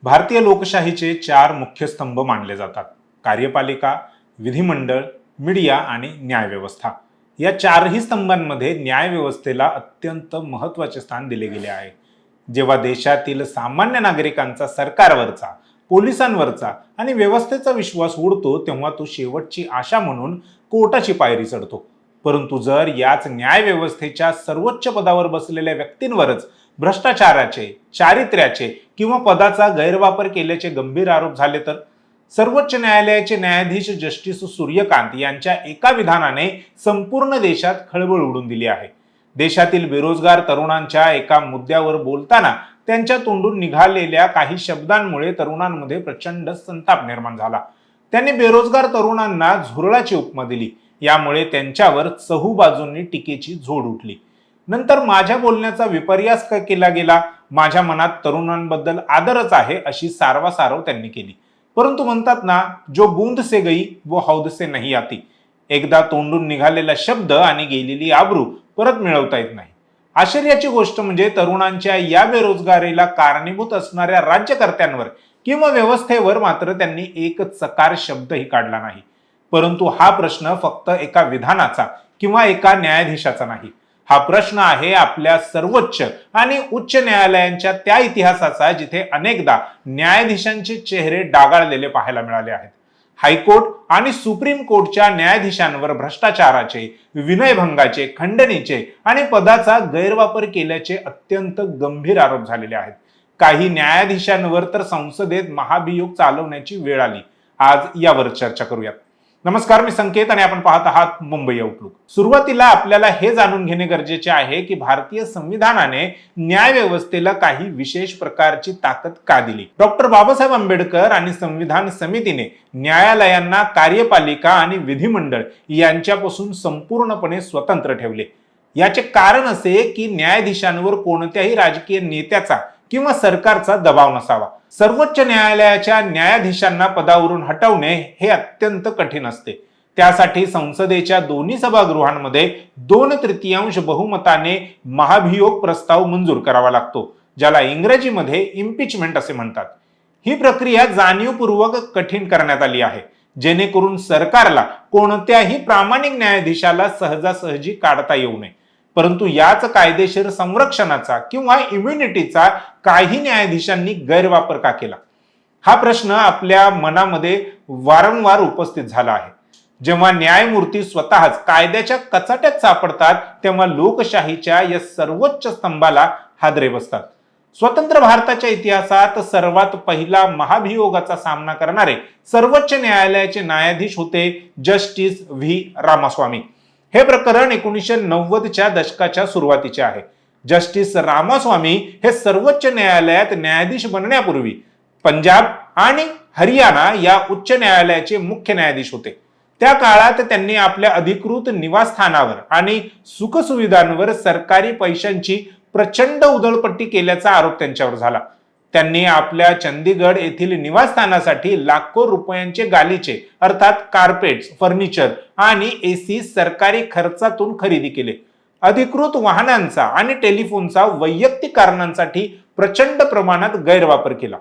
भारतीय लोकशाहीचे चार मुख्य स्तंभ मानले जातात: कार्यपालिका, विधिमंडळ, मीडिया आणि न्यायव्यवस्था. या चारही स्तंभांमध्ये न्यायव्यवस्थेला अत्यंत महत्त्वाचे स्थान दिले गेले आहे. जेव्हा देशातील सामान्य नागरिकांचा सरकारवरचा, पोलिसांवरचा आणि व्यवस्थेचा विश्वास उडतो, तेव्हा तो शेवटची आशा म्हणून कोर्टाची पायरी चढतो. परंतु जर याच न्यायव्यवस्थेच्या सर्वोच्च पदावर बसलेल्या व्यक्तींवरच भ्रष्टाचाराचे, चारित्र्याचे किंवा पदाचा गैरवापर केल्याचे गंभीर आरोप झाले तर? सर्वोच्च न्यायालयाचे न्यायाधीश जस्टिस सूर्यकांत यांच्या एका विधानाने संपूर्ण देशात खळबळ उडून दिली आहे. देशातील बेरोजगार तरुणांच्या एका मुद्द्यावर बोलताना त्यांच्या तोंडून निघालेल्या काही शब्दांमुळे तरुणांमध्ये प्रचंड संताप निर्माण झाला. त्यांनी बेरोजगार तरुणांना झुरळाची उपमा दिली. यामुळे त्यांच्यावर चहूबाजूंनी टीकेची झोड उठली. नंतर माझ्या बोलण्याचा विपर्यास केला गेला, माझ्या मनात तरुणांबद्दल आदरच आहे अशी सारवासारव त्यांनी केली. परंतु म्हणतात ना, जो बूंद से गई वो हौद से नहीं आती. एकदा तोंडून निघालेला शब्द आणि गेलेली आबरू परत मिळवता येत नाही. आश्चर्याची गोष्ट म्हणजे तरुणांच्या या बेरोजगारीला कारणीभूत असणाऱ्या राज्यकर्त्यांवर किंवा व्यवस्थेवर मात्र त्यांनी एक चकार शब्दही काढला नाही. परंतु हा प्रश्न फक्त एका विधानाचा किंवा एका न्यायाधीशाचा नाही. हा प्रश्न आहे आपल्या सर्वोच्च आणि उच्च न्यायालयांच्या त्या इतिहासाचा, जिथे अनेकदा न्यायाधीशांचे चेहरे डागाळलेले पाहायला मिळाले आहेत. हायकोर्ट आणि सुप्रीम कोर्टच्या न्यायाधीशांवर भ्रष्टाचाराचे, विनयभंगाचे, खंडणीचे आणि पदाचा गैरवापर केल्याचे अत्यंत गंभीर आरोप झालेले आहेत. काही न्यायाधीशांवर तर संसदेत महाभियोग चालवण्याची वेळ आली. आज यावर चर्चा करूयात. नमस्कार, मी संकेत आणि आपण पाहत आहात मुंबई आउटलुक. सुरुवातीला आपल्याला हे जाणून घेणे गरजेचे आहे की भारतीय संविधानाने न्यायव्यवस्थेला काही विशेष प्रकारची ताकद का दिली. डॉक्टर बाबासाहेब आंबेडकर आणि संविधान समितीने न्यायालयांना कार्यपालिका आणि विधिमंडळ यांच्यापासून संपूर्णपणे स्वतंत्र ठेवले. याचे कारण असे की न्यायाधीशांवर कोणत्याही राजकीय नेत्याचा किंवा सरकारचा दबाव नसावा. सर्वोच्च न्यायालयाच्या न्यायाधीशांना पदावरून हटवणे हे अत्यंत कठीण असते. त्यासाठी संसदेच्या दोन्ही सभागृहांमध्ये 2/3 बहुमताने महाभियोग प्रस्ताव मंजूर करावा लागतो, ज्याला इंग्रजीमध्ये इम्पिचमेंट असे म्हणतात. ही प्रक्रिया जाणीवपूर्वक कठीण करण्यात आली आहे, जेणेकरून सरकारला कोणत्याही प्रामाणिक न्यायाधीशाला सहजासहजी काढता येऊ नये. परंतु याच कायदेशीर संरक्षणाचा किंवा इम्युनिटीचा काही न्यायाधीशांनी गैरवापर का केला? हा प्रश्न आपल्या मनामध्ये वारंवार उपस्थित झाला आहे. जेव्हा न्यायमूर्ती स्वतःच कायद्याच्या कचाट्यात सापडतात, तेव्हा लोकशाहीच्या या सर्वोच्च स्तंभाला हादरे बसतात. स्वतंत्र भारताच्या इतिहासात सर्वात पहिला महाभियोगाचा सामना करणारे सर्वोच्च न्यायालयाचे न्यायाधीश होते जस्टिस व्ही रामास्वामी. हे प्रकरण 1990च्या दशकाच्या सुरुवातीचे आहे. जस्टिस रामास्वामी हे सर्वोच्च न्यायालयात न्यायाधीश बनण्यापूर्वी पंजाब आणि हरियाणा या उच्च न्यायालयाचे मुख्य न्यायाधीश होते. त्या काळात त्यांनी आपल्या अधिकृत निवासस्थानावर आणि सुखसुविधांवर सरकारी पैशांची प्रचंड उधळपट्टी केल्याचा आरोप त्यांच्यावर झाला. त्यांनी आपल्या चंदीगड येथील निवासस्थानासाठी लाखो रुपयांचे गालिचे अर्थात कार्पेट्स, फर्निचर आणि एसी सरकारी खर्चातून खरेदी केले. अधिकृत वाहनांचा आणि टेलिफोनचा वैयक्तिक कारणांसाठी प्रचंड प्रमाणात गैरवापर केला.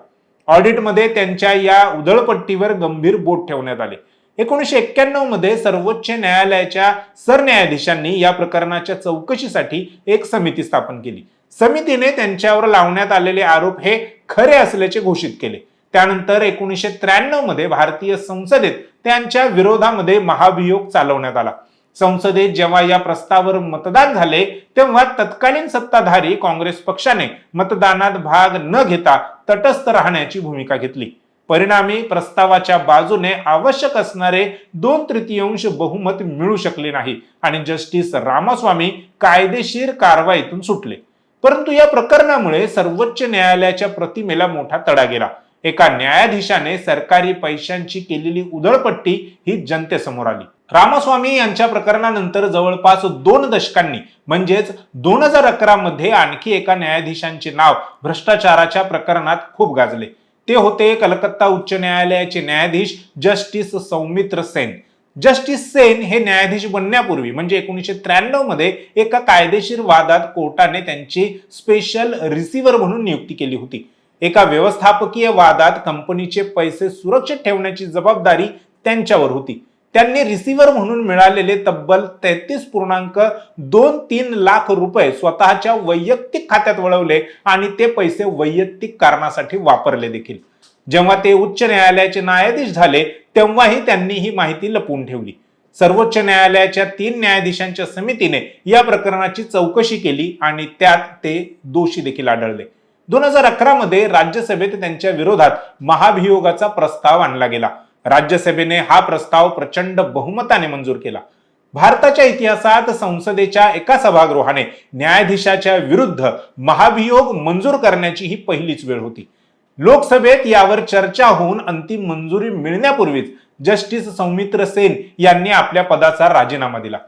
ऑडिटमध्ये त्यांच्या या उधळपट्टीवर गंभीर बोट ठेवण्यात आले. 1991 मध्ये सर्वोच्च न्यायालयाच्या सरन्यायाधीशांनी या प्रकरणाच्या चौकशीसाठी एक समिती स्थापन केली. समितीने त्यांच्यावर लावण्यात आलेले आरोप हे खरे असल्याचे घोषित केले. त्यानंतर 1993 मध्ये भारतीय संसदेत त्यांच्या विरोधामध्ये महाभियोग चालवण्यात आला. संसदेत जेव्हा या प्रस्तावावर मतदान झाले, तेव्हा तत्कालीन सत्ताधारी काँग्रेस पक्षाने मतदानात भाग न घेता तटस्थ राहण्याची भूमिका घेतली. परिणामी प्रस्तावाच्या बाजूने आवश्यक असणारे 2/3 बहुमत मिळू शकले नाही आणि जस्टिस रामास्वामी कायदेशीर कारवाईतून सुटले. परंतु या प्रकरणामुळे सर्वोच्च न्यायालयाच्या प्रतिमेला मोठा तडा गेला. एका न्यायाधीशाने सरकारी पैशांची केलेली उधळपट्टी ही जनतेसमोर आली. रामास्वामी यांच्या प्रकरणानंतर जवळपास 2 दशकांनी म्हणजेच 2011 मध्ये आणखी एका न्यायाधीशांचे नाव भ्रष्टाचाराच्या प्रकरणात खूप गाजले. ते होते कलकत्ता उच्च न्यायालयाचे न्यायाधीश जस्टिस सौमित्र सेन. जस्टिस सेन हे न्यायाधीश बनण्यापूर्वी म्हणजे 1993 मध्ये एका कायदेशीर वादात कोर्टाने त्यांची स्पेशल रिसिव्हर म्हणून नियुक्ती केली होती. एका व्यवस्थापकीय वादात कंपनीचे पैसे सुरक्षित ठेवण्याची जबाबदारी त्यांच्यावर होती. त्यांनी रिसिव्हर म्हणून मिळालेले तब्बल 33.23 लाख रुपये स्वतःच्या वैयक्तिक खात्यात वळवले आणि ते पैसे वैयक्तिक कारणासाठी वापरले देखील. जेव्हा ते उच्च न्यायालयाचे न्यायाधीश झाले तेव्हाही त्यांनी ही माहिती लपवून ठेवली. सर्वोच्च न्यायालयाच्या 3 न्यायाधीशांच्या समितीने या प्रकरणाची चौकशी केली आणि त्यात ते दोषी देखील आढळले. 2011 मध्ये राज्यसभेत त्यांच्या विरोधात महाभियोगाचा प्रस्ताव आणला गेला. राज्यसभेने हा प्रस्ताव प्रचंड बहुमताने मंजूर केला. भारताच्या इतिहासात संसदेच्या एका सभागृहाने न्यायाधीशाच्या विरुद्ध महाभियोग मंजूर करण्याची ही पहिलीच वेळ होती. लोकसभेत यावर चर्चा होऊन अंतिम मंजुरी मिळण्यापूर्वीच जस्टिस सौमित्र सेन यांनी आपल्या पदाचा राजीनामा दिला.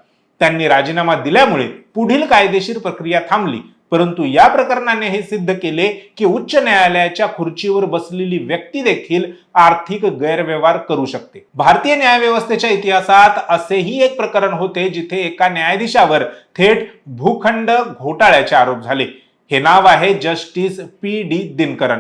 त्यांनी राजीनामा दिल्यामुळे पुढील कायदेशीर प्रक्रिया थांबली. परंतु या प्रकरणाने हे सिद्ध केले की उच्च न्यायालयाच्या खुर्चीवर बसलेली व्यक्ती देखील आर्थिक गैरव्यवहार करू शकते. भारतीय न्यायव्यवस्थेच्या इतिहासात असेही एक प्रकरण होते जिथे एका न्यायाधीशावर थेट भूखंड घोटाळ्याचे आरोप झाले. हे नाव आहे जस्टिस पी.डी. दिनकरन.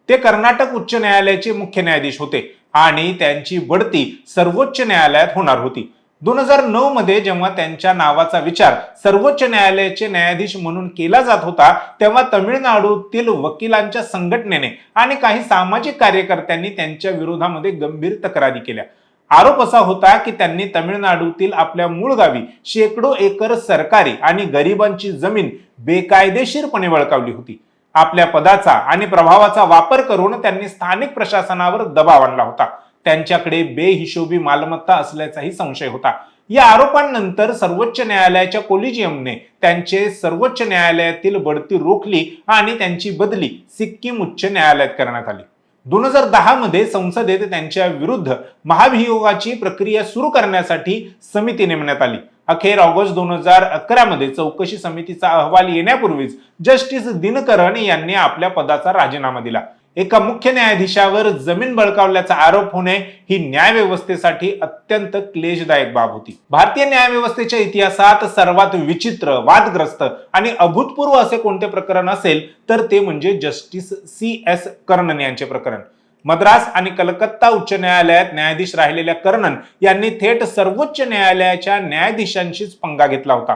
ते कर्नाटक उच्च न्यायालयाचे मुख्य न्यायाधीश होते आणि त्यांची बढती सर्वोच्च न्यायालयात होणार होती. 2009 मध्ये जेव्हा त्यांच्या नावाचा विचार सर्वोच्च न्यायालयाचे न्यायाधीश म्हणून केला जात होता तेव्हा तमिळनाडूतील वकिलांच्या संघटनेने आणि काही सामाजिक कार्यकर्त्यांनी त्यांच्या विरोधामध्ये गंभीर तक्रारी केल्या. आरोप असा होता की त्यांनी तमिळनाडूतील आपल्या मूळ गावी शेकडो एकर सरकारी आणि गरिबांची जमीन बेकायदेशीरपणे बळकावली होती. आपल्या पदाचा आणि प्रभावाचा वापर करून त्यांनी स्थानिक प्रशासनावर दबाव आणला होता. त्यांच्याकडे बेहिशोबी मालमत्ता असल्याचाही संशय होता. या आरोपांनंतर सर्वोच्च न्यायालयाच्या कोलिजियमने त्यांचे सर्वोच्च न्यायालयातील बढती रोखली आणि त्यांची बदली सिक्कीम उच्च न्यायालयात करण्यात आली. 2010 मध्ये संसदेत त्यांच्या विरुद्ध महाभियोगाची प्रक्रिया सुरू करण्यासाठी समिती नेमण्यात आली. अखेर ऑगस्ट 2011 मध्ये चौकशी समितीचा अहवाल येण्यापूर्वीच जस्टिस दिनकरन यांनी आपल्या पदाचा राजीनामा दिला. एका मुख्य न्यायाधीशावर जमीन बळकावल्याचा आरोप होणे ही न्यायव्यवस्थेसाठी अत्यंत क्लेशदायक बाब होती. भारतीय न्यायव्यवस्थेच्या इतिहासात सर्वात विचित्र, वादग्रस्त आणि अभूतपूर्व असे कोणते प्रकरण असेल तर ते म्हणजे जस्टिस C.S. कर्णन यांचे प्रकरण. मद्रास आणि कलकत्ता उच्च न्यायालयात न्यायाधीश राहिलेल्या कर्णन यांनी थेट सर्वोच्च न्यायालयाच्या न्यायाधीशांशीच पंगा घेतला होता.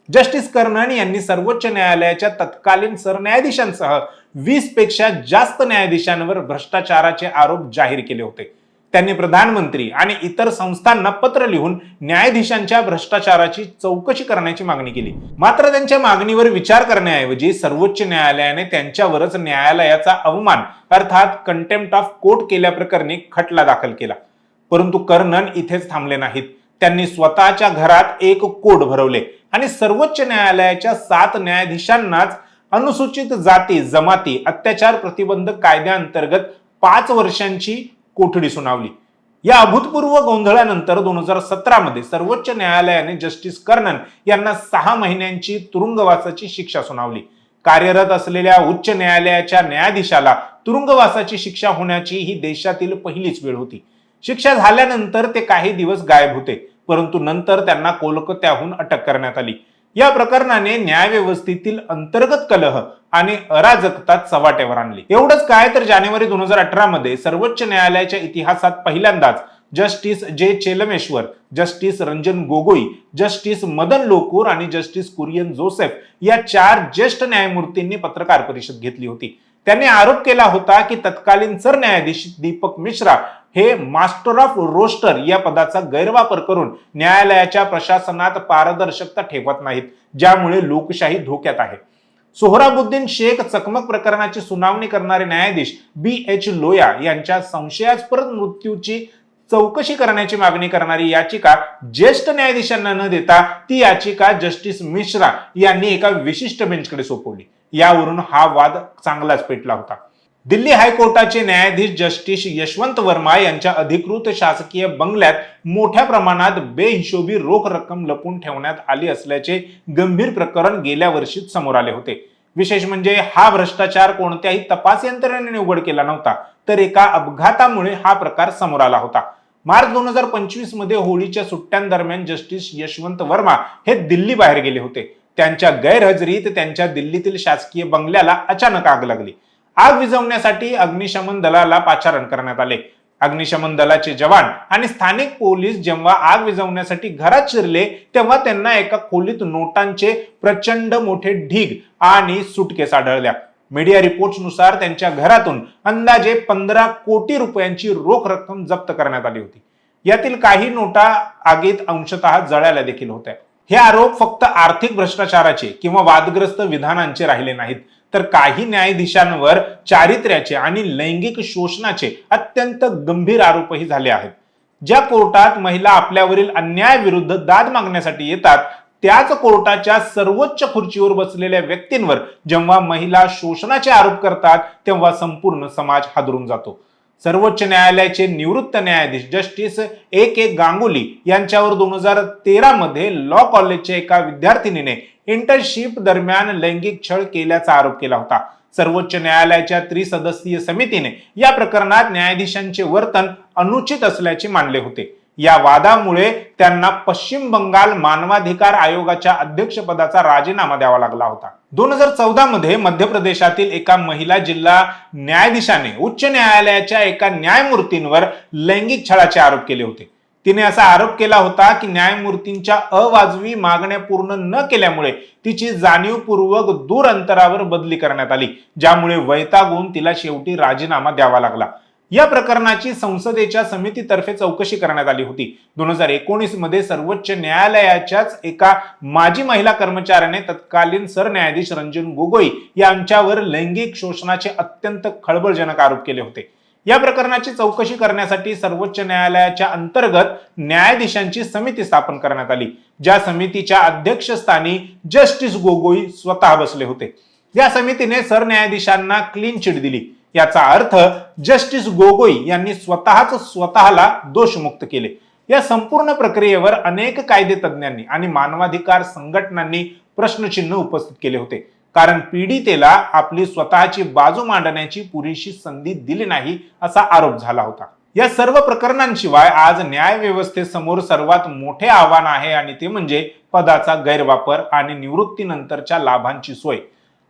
जस्टिस कर्णन यांनी सर्वोच्च न्यायालयाच्या तत्कालीन सरन्यायाधीशांसह 20 पेक्षा जास्त न्यायाधीशांवर भ्रष्टाचाराचे आरोप जाहीर केले होते. त्यांनी प्रधानमंत्री आणि इतर संस्थांना पत्र लिहून न्यायाधीशांच्या भ्रष्टाचाराची चौकशी करण्याची मागणी केली. मात्र त्यांच्या मागणीवर विचार करण्याऐवजी सर्वोच्च न्यायालयाने त्यांच्यावरच न्यायालयाचा अवमान अर्थात कंटेम्प्ट ऑफ कोर्ट केल्याप्रकरणी खटला दाखल केला. परंतु कर्णन इथेच थांबले नाहीत. त्यांनी स्वतःच्या घरात एक कोड भरवले आणि सर्वोच्च न्यायालयाच्या 7 न्यायाधीशांनाच अनुसूचित जाती जमाती अत्याचार प्रतिबंधक कायद्याअंतर्गत 5 वर्षांची कोठडी सुनावली. या अभूतपूर्व गोंधळानंतर 2017 मध्ये सर्वोच्च न्यायालयाने जस्टिस कर्णन यांना 6 महिन्यांची तुरुंगवासाची शिक्षा सुनावली. कार्यरत असलेल्या उच्च न्यायालयाच्या न्यायाधीशाला तुरुंगवासाची शिक्षा होण्याची ही देशातील पहिलीच वेळ होती. शिक्षा झाल्यानंतर ते काही दिवस गायब होते, परंतु नंतर त्यांना कोलकात्याहून अटक करण्यात आली. या प्रकरणाने न्यायव्यवस्थेतील अंतर्गत कलह आणि अराजकता चव्हाट्यावर आणली. एवढंच काय तर जानेवारी 2018 मध्ये सर्वोच्च न्यायालयाच्या इतिहासात पहिल्यांदाच justice J Chelameswar, justice Ranjan Gogoi, justice Madan Lokur आणि जस्टिस कुरियन जोसेफ या 4 ज्येष्ठ न्यायमूर्तींनी पत्रकार परिषद घेतली होती. त्यांनी आरोप केला होता की तत्कालीन सरन्यायाधीश दीपक मिश्रा हे मास्टर ऑफ रोस्टर या पदाचा गैरवापर करून न्यायालयाच्या प्रशासनात पारदर्शकता ठेवत नाहीत, ज्यामुळे लोकशाही धोक्यात आहे. सोहराबुद्दीन शेख चकमक प्रकरणाची सुनावणी करणारे न्यायाधीश B.H. लोया यांच्या संशयास्पद मृत्यूची चौकशी करण्याची मागणी करणारी याचिका ज्येष्ठ न्यायाधीशांना न देता ती याचिका जस्टिस मिश्रा यांनी एका विशिष्ट बेंचकडे सोपवली. यावरून हा वाद चांगलाच पेटला होता. दिल्ली हायकोर्टाचे न्यायाधीश जस्टिस यशवंत वर्मा यांच्या अधिकृत शासकीय बंगल्यात मोठ्या प्रमाणात बेहिशोबी रोख रक्कम लपून ठेवण्यात आली असल्याचे गंभीर प्रकरण गेल्या वर्षीच समोर आले होते. विशेष म्हणजे हा भ्रष्टाचार कोणत्याही तपास यंत्रणेने उघड केला नव्हता, तर एका अपघातामुळे हा प्रकार समोर आला होता. मार्च 2025 मध्ये होळीच्या सुट्ट्यांदरम्यान जस्टिस यशवंत वर्मा हे दिल्ली बाहेर गेले होते. त्यांच्या गैरहजेरीत त्यांच्या दिल्लीतील शासकीय बंगल्याला अचानक आग लागली. आग विझवण्यासाठी अग्निशमन दलाला पाचारण करण्यात आले. अग्निशमन दलाचे जवान आणि स्थानिक पोलीस जेव्हा आग विझवण्यासाठी घरात शिरले तेव्हा त्यांना एका खोलीत नोटांचे प्रचंड मोठे ढीग आणि सुटकेस आढळल्या. मीडिया रिपोर्ट्सनुसार त्यांच्या घरातून अंदाजे 15 कोटी रुपयांची रोख रक्कम जप्त करण्यात आली होती. यातील काही नोटा आगीत अंशतः जळाल्या देखील होत्या. हे आरोप फक्त आर्थिक भ्रष्टाचाराचे किंवा वादग्रस्त विधानांचे राहिले नाहीत, तर काही न्यायाधीशांवर चारित्र्याचे आणि लैंगिक शोषणाचे अत्यंत गंभीर आरोपही झाले आहेत. ज्या कोर्टात महिला आपल्यावरील अन्यायाविरुद्ध दाद मागण्यासाठी येतात, त्याच कोर्टाच्या सर्वोच्च खुर्चीवर बसलेल्या व्यक्तींवर जेव्हा महिला शोषणाचे आरोप करतात तेव्हा संपूर्ण समाज हादरून जातो. सर्वोच्च न्यायालयाचे निवृत्त न्यायाधीश जस्टिस A.K. गांगुली यांच्यावर 2013 मध्ये लॉ कॉलेजच्या एका विद्यार्थिनीने इंटर्नशिप दरम्यान लैंगिक छळ केल्याचा आरोप केला होता. सर्वोच्च न्यायालयाच्या त्रिसदस्यीय समितीने या प्रकरणात न्यायाधीशांचे वर्तन अनुचित असल्याचे मानले होते. या वादामुळे त्यांना पश्चिम बंगाल मानवाधिकार आयोगाच्या अध्यक्षपदाचा राजीनामा द्यावा लागला होता. 2014 मध्ये मध्य प्रदेशातील एका महिला जिल्हा न्यायाधीशाने उच्च न्यायालयाच्या एका न्यायमूर्तींवर लैंगिक छळाचे आरोप केले होते. तिने असा आरोप केला होता की न्यायमूर्तींच्या अवाजवी मागण्या पूर्ण न केल्यामुळे तिची जाणीवपूर्वक दूर अंतरावर बदली करण्यात आली, ज्यामुळे वैतागून तिला शेवटी राजीनामा द्यावा लागला. या प्रकरणाची संसदेच्या समितीतर्फे चौकशी करण्यात आली होती. 2019 मध्ये सर्वोच्च न्यायालयाच्याच एका माजी महिला कर्मचाऱ्याने तत्कालीन सरन्यायाधीश रंजन गोगोई यांच्यावर लैंगिक शोषणाचे अत्यंत खळबळजनक आरोप केले होते. या प्रकरणाची चौकशी करण्यासाठी सर्वोच्च न्यायालयाच्या अंतर्गत न्यायाधीशांची समिती स्थापन करण्यात आली, ज्या समितीच्या अध्यक्षस्थानी जस्टिस गोगोई स्वतः बसले होते. या समितीने सरन्यायाधीशांना क्लीन चिट दिली. याचा अर्थ जस्टिस गोगोई यांनी स्वतःला दोषमुक्त केले. या संपूर्ण प्रक्रियेवर अनेक कायदे तज्ञांनी आणि मानवाधिकार संघटनांनी प्रश्नचिन्ह उपस्थित केले होते, कारण पीडितेला आपली स्वतःची बाजू मांडण्याची पुरेशी संधी दिली नाही असा आरोप झाला होता. या सर्व प्रकरणांशिवाय आज न्याय व्यवस्थेसमोर सर्वात मोठे आव्हान आहे आणि ते म्हणजे पदाचा गैरवापर आणि निवृत्तीनंतरच्या लाभांची सोय.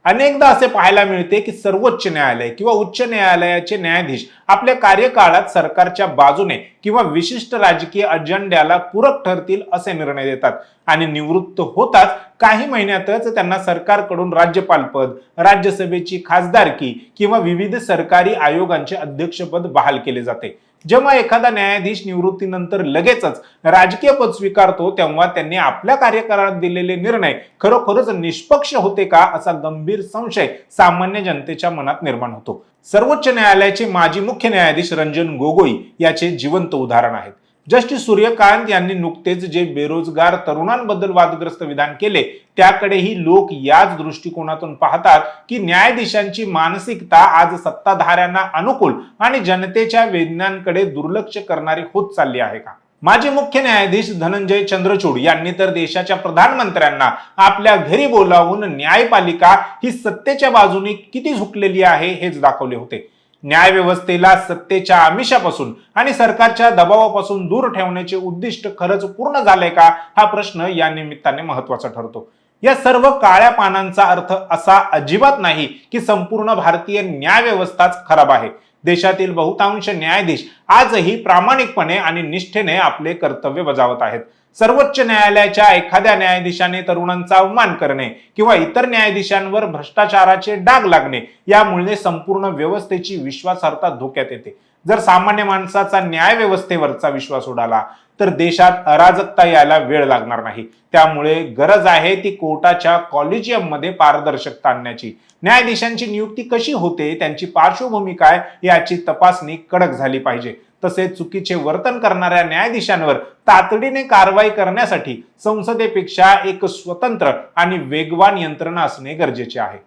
अनेकदा असे पाहायला मिळते की सर्वोच्च न्यायालय किंवा उच्च न्यायालयाचे न्यायाधीश आपल्या कार्यकाळात सरकारच्या बाजूने किंवा विशिष्ट राजकीय अजेंड्याला पूरक ठरतील असे निर्णय देतात आणि निवृत्त होताच काही महिन्यातच त्यांना सरकारकडून राज्यपाल पद, राज्यसभेची खासदारकी किंवा विविध सरकारी आयोगांचे अध्यक्षपद बहाल केले जाते. जेव्हा एखादा न्यायाधीश निवृत्तीनंतर लगेचच राजकीय पद स्वीकारतो तेव्हा त्यांनी आपल्या कार्यकाळात दिलेले निर्णय खरोखरच निष्पक्ष होते का असा गंभीर संशय सामान्य जनतेच्या मनात निर्माण होतो. सर्वोच्च न्यायालयाचे माजी मुख्य न्यायाधीश रंजन गोगोई याचे जिवंत उदाहरण आहेत. जस्टिस सूर्यकांत यांनी नुकतेच जे बेरोजगार तरुणांबद्दल वादग्रस्त विधान केले त्याकडेही लोक याच दृष्टिकोनातून पाहतात की न्यायाधीशांची मानसिकता आज सत्ताधाऱ्यांना अनुकूल आणि जनतेच्या वेदनांकडे दुर्लक्ष करणारी होत चालली आहे का? माजी मुख्य न्यायाधीश धनंजय चंद्रचूड यांनी तर देशाच्या प्रधानमंत्र्यांना आपल्या घरी बोलावून न्यायपालिका ही सत्तेच्या बाजूने किती झुकलेली आहे हेच दाखवले होते. न्याय व्यवस्थेला सत्तेच्या आमिषापासून आणि सरकारच्या दबावापासून दूर ठेवण्याचे उद्दिष्ट खरंच पूर्ण झाले का हा प्रश्न या निमित्ताने महत्वाचा ठरतो. या सर्व काळ्या पानांचा अर्थ असा अजिबात नाही की संपूर्ण भारतीय न्याय व्यवस्थाच खराब आहे. देशातील बहुतांश न्यायाधीश आजही प्रामाणिकपणे आणि निष्ठेने आपले कर्तव्य बजावत आहेत. सर्वोच्च न्यायालयाच्या एखाद्या न्यायाधीशाने तरुणांचा अवमान करणे किंवा इतर न्यायाधीशांवर भ्रष्टाचाराचे डाग लागणे यामुळे संपूर्ण व्यवस्थेची विश्वासार्हता धोक्यात येते. जर सामान्य माणसाचा न्याय व्यवस्थेवरचा विश्वास उडाला तर देशात अराजकता यायला वेळ लागणार नाही. त्यामुळे गरज आहे ती कोर्टाच्या कॉलेजियम मध्ये पारदर्शकता आणण्याची. न्यायाधीशांची नियुक्ती कशी होते, त्यांची पार्श्वभूमी काय याची तपासणी कडक झाली पाहिजे. तसेच चुकीचे वर्तन करणाऱ्या न्यायाधीशांवर तातडीने कारवाई करण्यासाठी संसदेपेक्षा एक स्वतंत्र आणि वेगवान यंत्रणा असणे गरजेचे आहे.